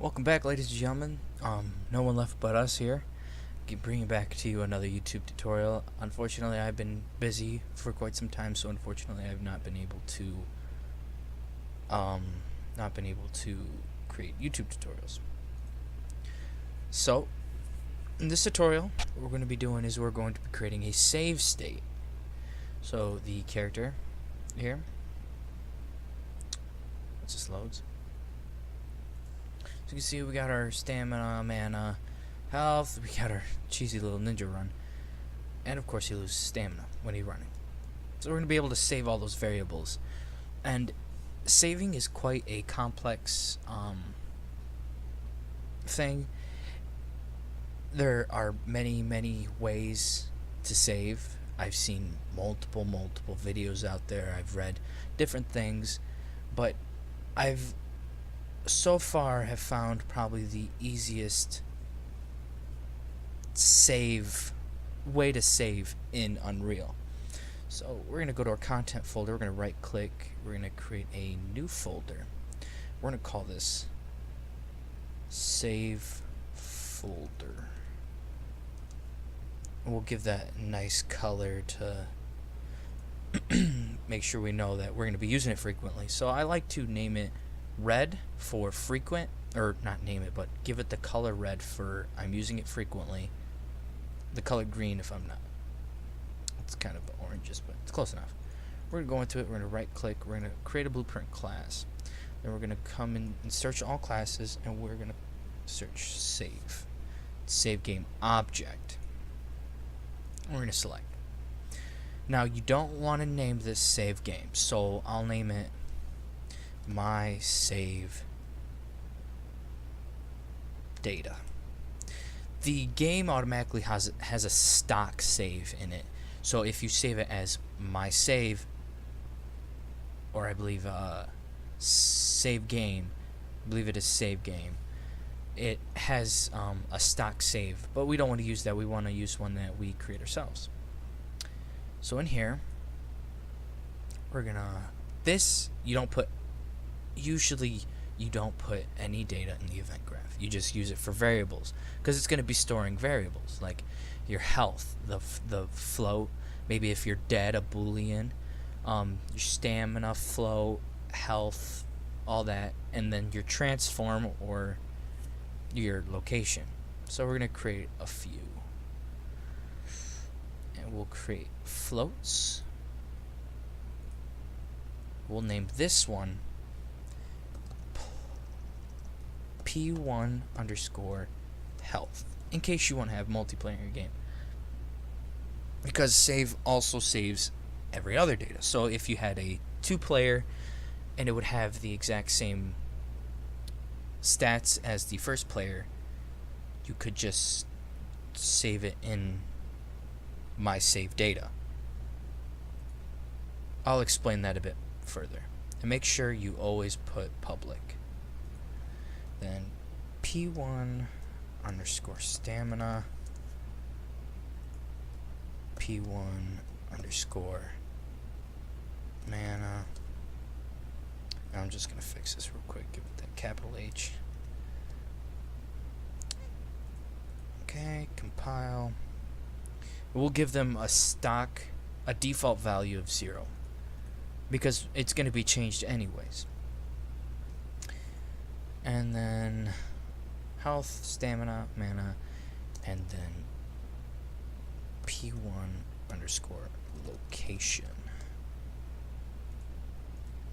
Welcome back, ladies and gentlemen. No one left but us here. Keep bringing back to you another YouTube tutorial. Unfortunately, I've been busy for quite some time, so unfortunately, I've not been able to create YouTube tutorials. So, in this tutorial, what we're going to be doing is we're going to be creating a save state. So the character here, once this loads. So you can see we got our stamina, mana, health, we got our cheesy little ninja run, and of course he loses stamina when he's running. So we're going to be able to save all those variables, and saving is quite a complex thing. There are many ways to save. I've seen multiple videos out there. I've read different things, but I've so far have found probably the easiest way to save in Unreal. So we're going to go to our content folder, we're going to right click, we're going to create a new folder. We're going to call this save folder. And we'll give that a nice color to make sure we know that we're going to be using it frequently. So I like to name it red for frequent, or not name it, but give it the color red for I'm using it frequently, the color green if I'm not. It's kind of oranges, but it's close enough. We're going to go into it, we're going to right click, we're going to create a blueprint class, then we're going to come in and search all classes, and we're going to search save game object. We're going to select. Now you don't want to name this save game, so I'll name it my save data. The game automatically has a stock save in it, so if you save it as my save, or I believe save game, I believe it is save game, it has a stock save, but we don't want to use that. We want to use one that we create ourselves. So in here we're gonna, usually you don't put any data in the event graph. You just use it for variables, because it's going to be storing variables like your health, the float, maybe if you're dead, a boolean, your stamina, float, health, all that, and then your transform or your location. So we're going to create a few, and we'll create floats. We'll name this one P1 underscore health, in case you want to have multiplayer in your game, because save also saves every other data. So if you had a 2-player and it would have the exact same stats as the first player, you could just save it in my save data. I'll explain that a bit further, and make sure you always put public. Then P1 underscore stamina, P1 underscore mana. Now I'm just going to fix this real quick, give it that capital H. Okay, compile. We'll give them a default value of 0, because it's going to be changed anyways. And then health, stamina, mana, and then P1 underscore location.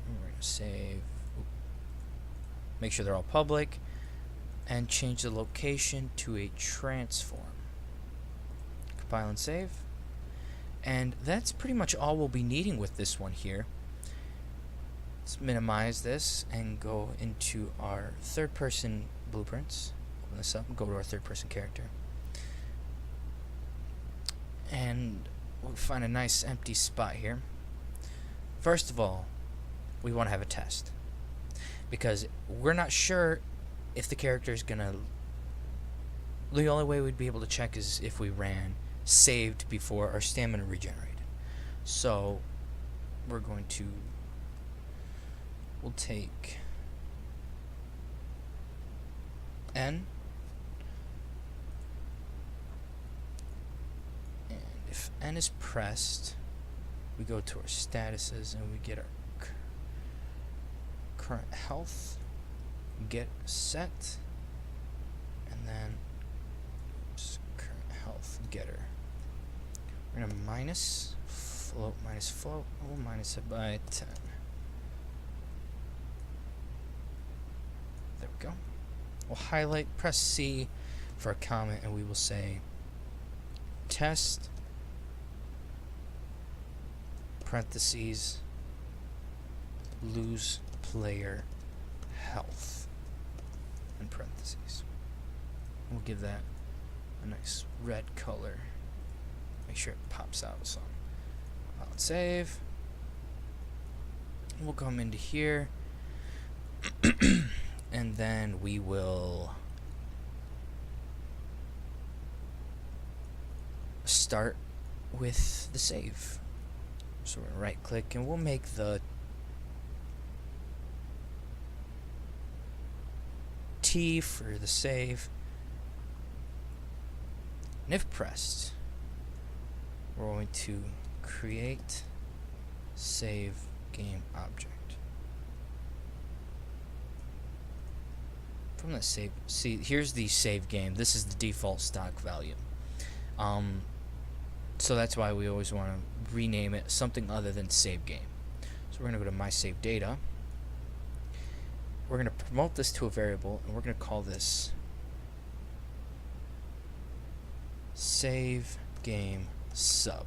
And we're going to save. Make sure they're all public, and change the location to a transform. Compile and save. And that's pretty much all we'll be needing with this one here. Let's minimize this and go into our third-person blueprints. Open this up and go to our third-person character. And we'll find a nice empty spot here. First of all, we want to have a test, because we're not sure if the character is going to... The only way we'd be able to check is if we ran saved before our stamina regenerated. So we're going to... We'll take N. And if N is pressed, we go to our statuses and we get our current health, get set, and then current health getter. We're gonna minus float, we'll minus it by 10. There we go. We'll highlight, press C for a comment, and we will say test parentheses lose player health in parentheses. We'll give that a nice red color. Make sure it pops out some. I'll save. We'll come into here and then we will start with the save. So we're gonna right click and we'll make the T for the save. And if pressed, we're going to create save game object. From the save, see, here's the save game. This is the default stock value. So that's why we always want to rename it something other than save game. So we're going to go to my save data. We're going to promote this to a variable, and we're going to call this save game sub.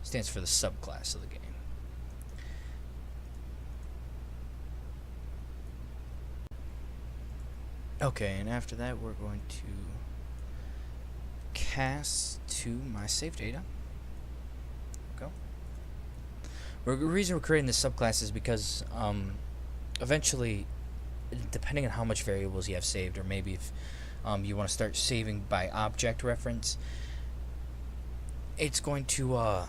Stands for the subclass of the game. Okay, and after that we're going to cast to my save data. Go. The reason we're creating this subclass is because eventually, depending on how much variables you have saved, or maybe if you want to start saving by object reference, it's going to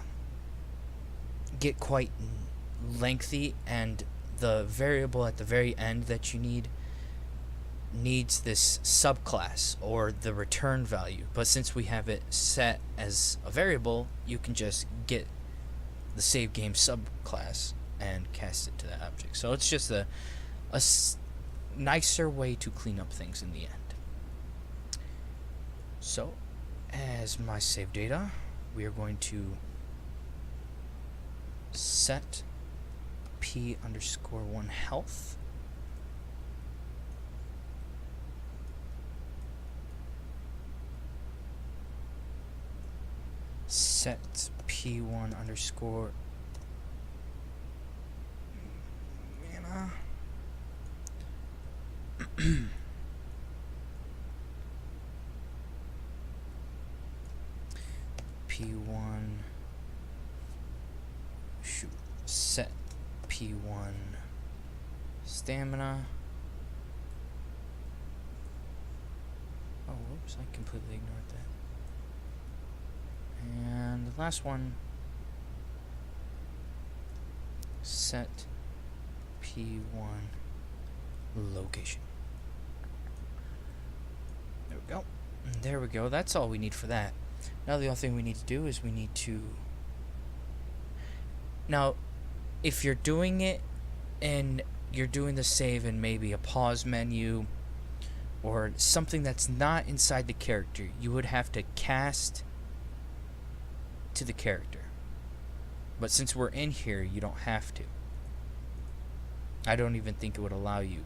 get quite lengthy, and the variable at the very end that you needs this subclass or the return value. But since we have it set as a variable, you can just get the save game subclass and cast it to that object. So it's just a nicer way to clean up things in the end. So as my save data, we are going to set P_1 health. Set P1 underscore mana. P1 set P1 stamina. Oh, whoops, I completely ignored that. And the last one, set P1 location. There we go. And there we go. That's all we need for that. Now the other thing we need to do is we need to... Now, if you're doing it and you're doing the save in maybe a pause menu or something that's not inside the character, you would have to cast to the character. But since we're in here, you don't have to. I don't even think it would allow you.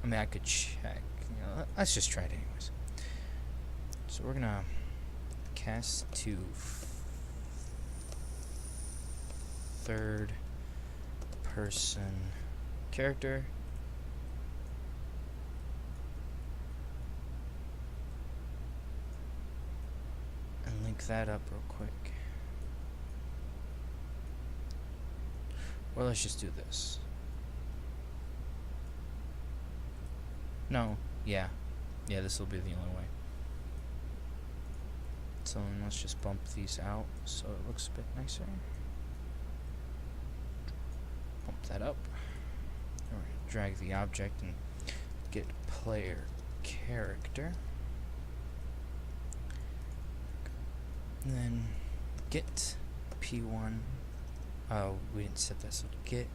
I mean, I could check. You know, let's just try it anyways. So we're gonna cast to third person character. And link that up real quick. Or let's just do this. No, yeah, this will be the only way. So let's just bump these out so it looks a bit nicer. Bump that up. We're gonna drag the object and get player character, and then get P1. We didn't set that, so get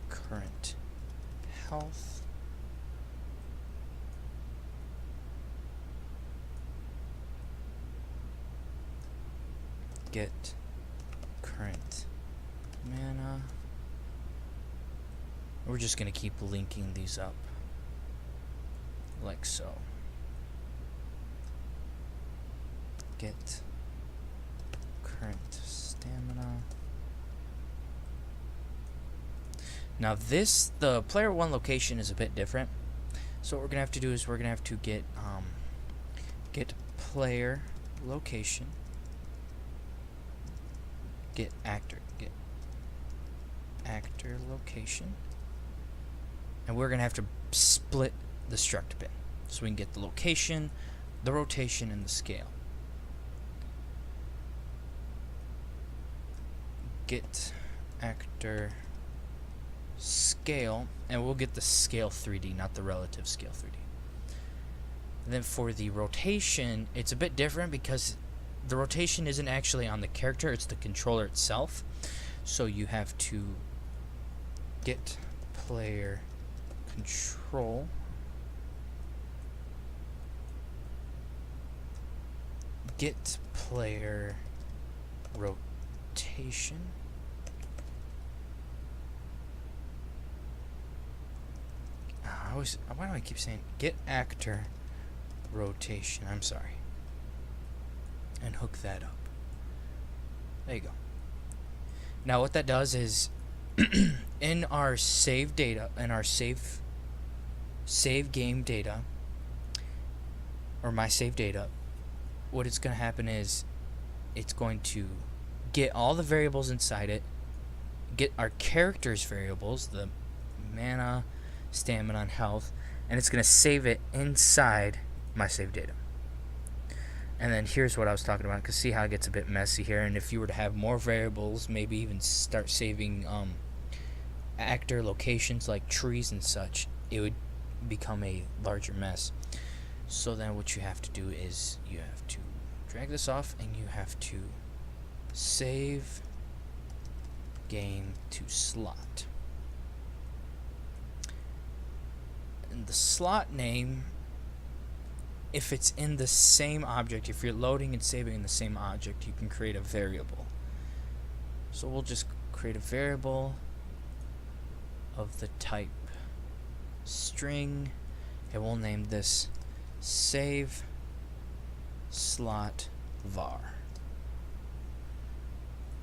current health. Get current mana. We're just going to keep linking these up like so. Get current stamina. Now this, the player 1 location is a bit different. So what we're going to have to do is we're going to have to get player location. Get actor location, and we're gonna have to split the struct bin so we can get the location, the rotation, and the scale. Get actor scale, and we'll get the scale 3D, not the relative scale 3D. And then for the rotation, it's a bit different because the rotation isn't actually on the character, it's the controller itself. So you have to get player control, get player rotation, why do I keep saying get actor rotation? I'm sorry. And hook that up. There you go. Now what that does is in our save data, in our save game data, or my save data, what it's going to happen is it's going to get all the variables inside it, get our characters variables, the mana, stamina, and health, and it's going to save it inside my save data. And then here's what I was talking about, because see how it gets a bit messy here, and if you were to have more variables, maybe even start saving actor locations like trees and such, it would become a larger mess. So then what you have to do is you have to drag this off and you have to save game to slot. And the slot name, if it's in the same object, if you're loading and saving in the same object, you can create a variable. So we'll just create a variable of the type string, and we'll name this save slot var.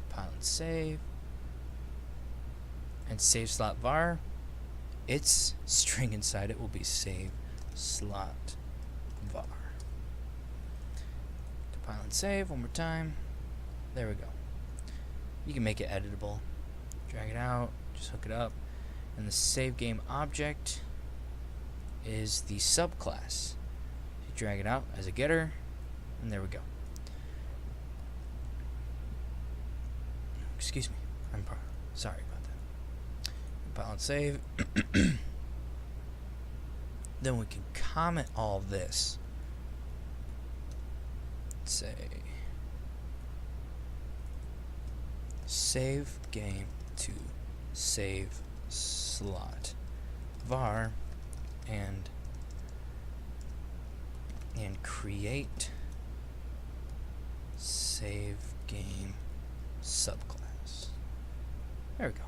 Compile and save. And save slot var, its string inside it will be save slot var. Compile and save one more time. There we go. You can make it editable. Drag it out, just hook it up. And the save game object is the subclass. You drag it out as a getter, and there we go. Excuse me. I'm sorry about that. Compile and save. Then we can comment all this. Say save game to save slot var and create save game subclass. There we go.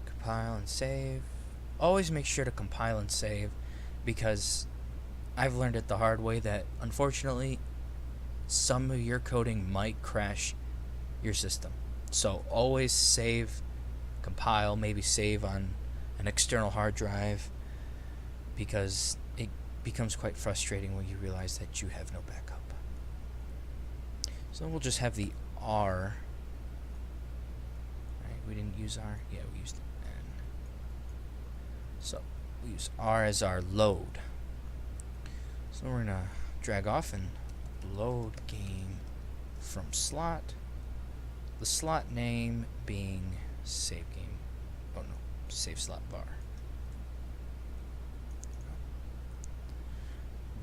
Compile and save. Always make sure to compile and save, because I've learned it the hard way that unfortunately some of your coding might crash your system. So always save, compile, maybe save on an external hard drive, because it becomes quite frustrating when you realize that you have no backup. So we'll just have the R. Right, we didn't use R? Yeah, we used N. So we use R as our load. So we're gonna drag off and load game from slot. The slot name being save game. Oh no, save slot var.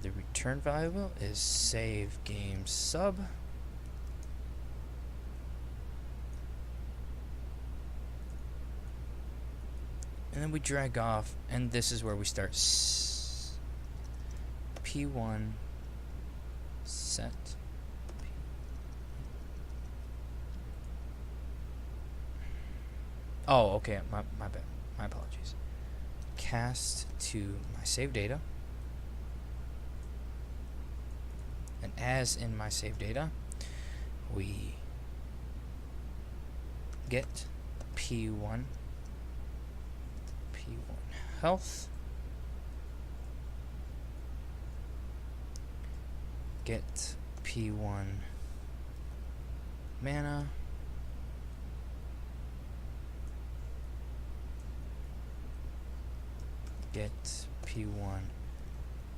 The return variable is save game sub. And then we drag off, and this is where we start P1 set. Oh, okay, my bad. My apologies. Cast to my save data. And as in my save data, we get P1 health, get P1 mana, get P1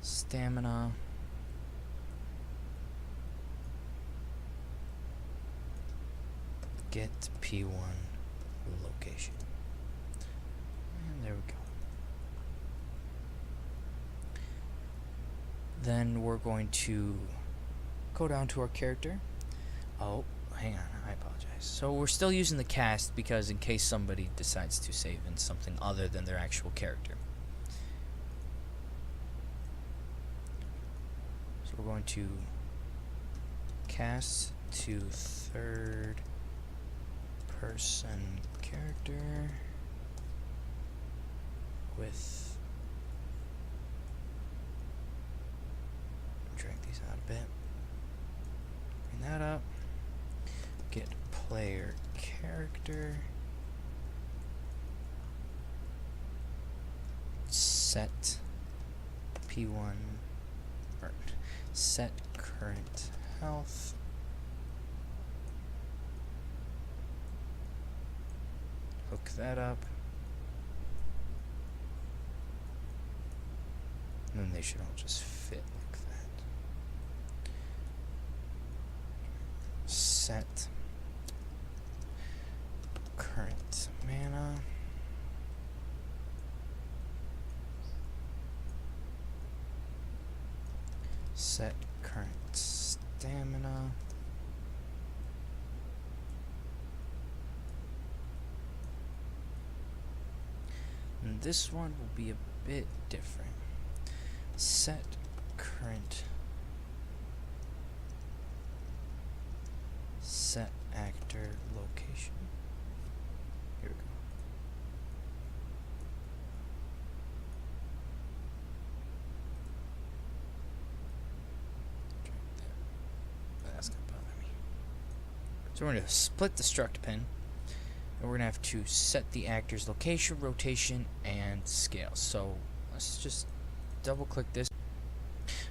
stamina, get P1 location. And there we go. Then we're going to go down to our character. Oh, hang on, I apologize. So we're still using the cast because in case somebody decides to save in something other than their actual character. So we're going to cast to third person character with, drag these out a bit, bring that up, get player character, set P1 or set current health, hook that up, and then they should all just fit like that. Set current mana, set current stamina, and this one will be a bit different. Set current, set actor location. Here we go. That's gonna bother me. So we're gonna split the struct pin, and we're gonna have to set the actor's location, rotation, and scale. So let's just double click this.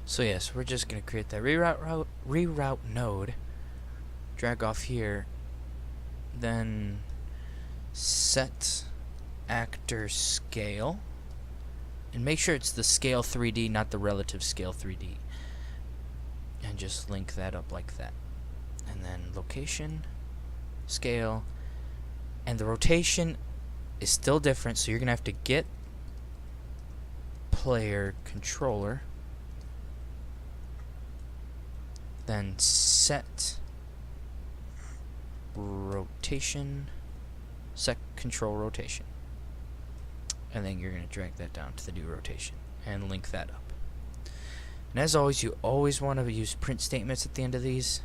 So yes, we're just gonna create that reroute node, drag off here, then set actor scale, and make sure it's the scale 3D, not the relative scale 3D, and just link that up like that. And then location, scale, and the rotation is still different, so you're gonna have to get player controller, then set rotation, set control rotation, and then you're going to drag that down to the new rotation and link that up. And as always, you always want to use print statements at the end of these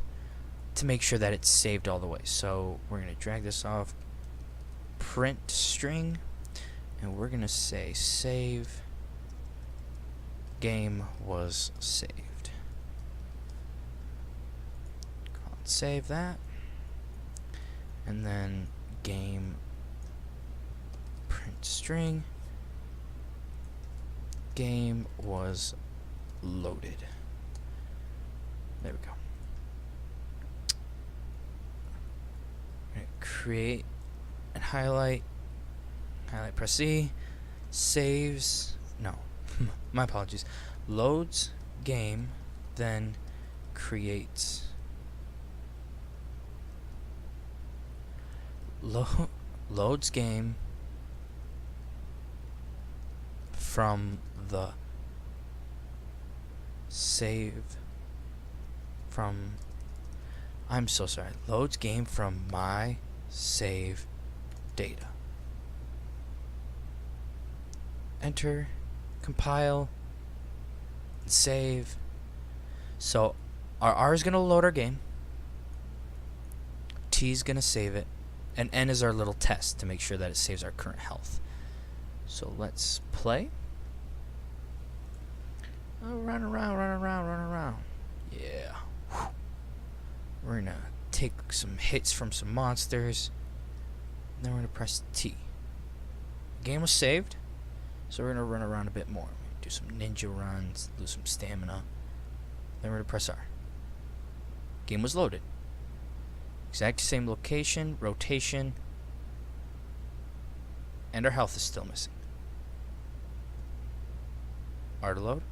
to make sure that it's saved all the way. So we're going to drag this off, print string, and we're going to say save game was saved. Save that, and then game print string, game was loaded. There we go. We're gonna create and highlight, press C, saves, no, my apologies, loads game, then creates, loads game from the save from, I'm so sorry, loads game from my save data. Enter, compile, and save. So our R is going to load our game, T is going to save it, and N is our little test to make sure that it saves our current health. So let's play. Oh, run around. Yeah. Whew. We're going to take some hits from some monsters. Then we're going to press T. The game was saved, so we're going to run around a bit more. Do some ninja runs, lose some stamina. Then we're going to press R. Game was loaded. Exact same location, rotation, and our health is still missing. R to load.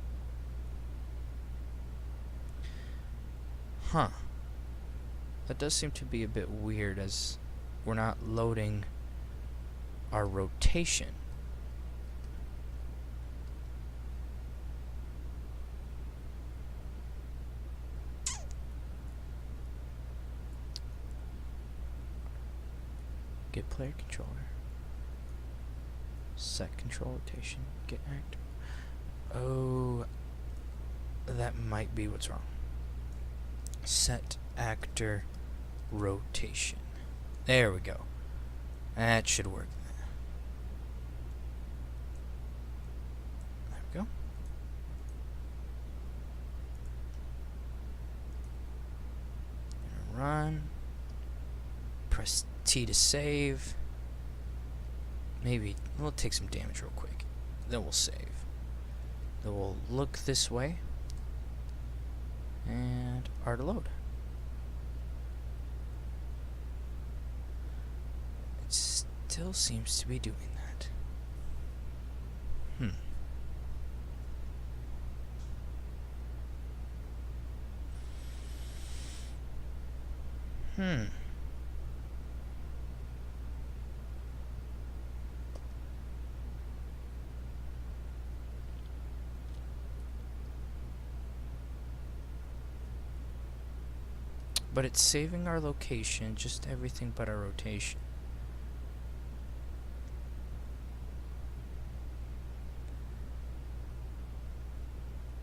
Huh. That does seem to be a bit weird, as we're not loading our rotation. Get player controller. Set control rotation. Get actor. Oh, that might be what's wrong. Set actor rotation. There we go. That should work. There we go. Run. Press T to save. Maybe we'll take some damage real quick. Then we'll save. Then we'll look this way. And R to load. It still seems to be doing that. But it's saving our location, just everything but our rotation.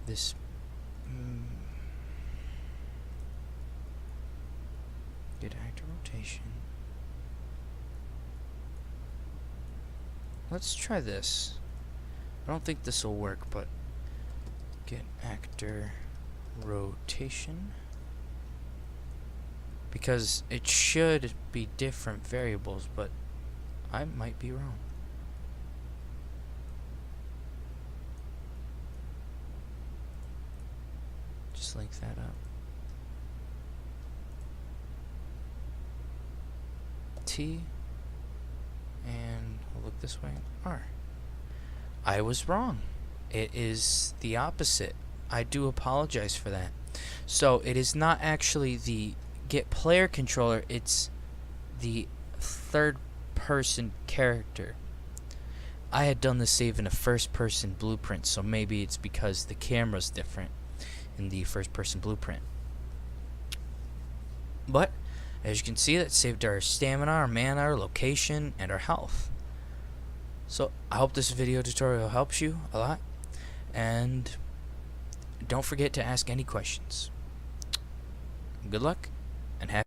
This get actor rotation. Let's try this. I don't think this will work, but get actor rotation. Because it should be different variables, but I might be wrong. Just link that up. T, and we'll look this way. R. I was wrong. It is the opposite. I do apologize for that. So it is not actually the get player controller, it's the third person character. I had done the save in a first person blueprint, so maybe it's because the camera's different in the first person blueprint. But as you can see, that saved our stamina, our mana, our location, and our health. So I hope this video tutorial helps you a lot, and don't forget to ask any questions. Good luck and happy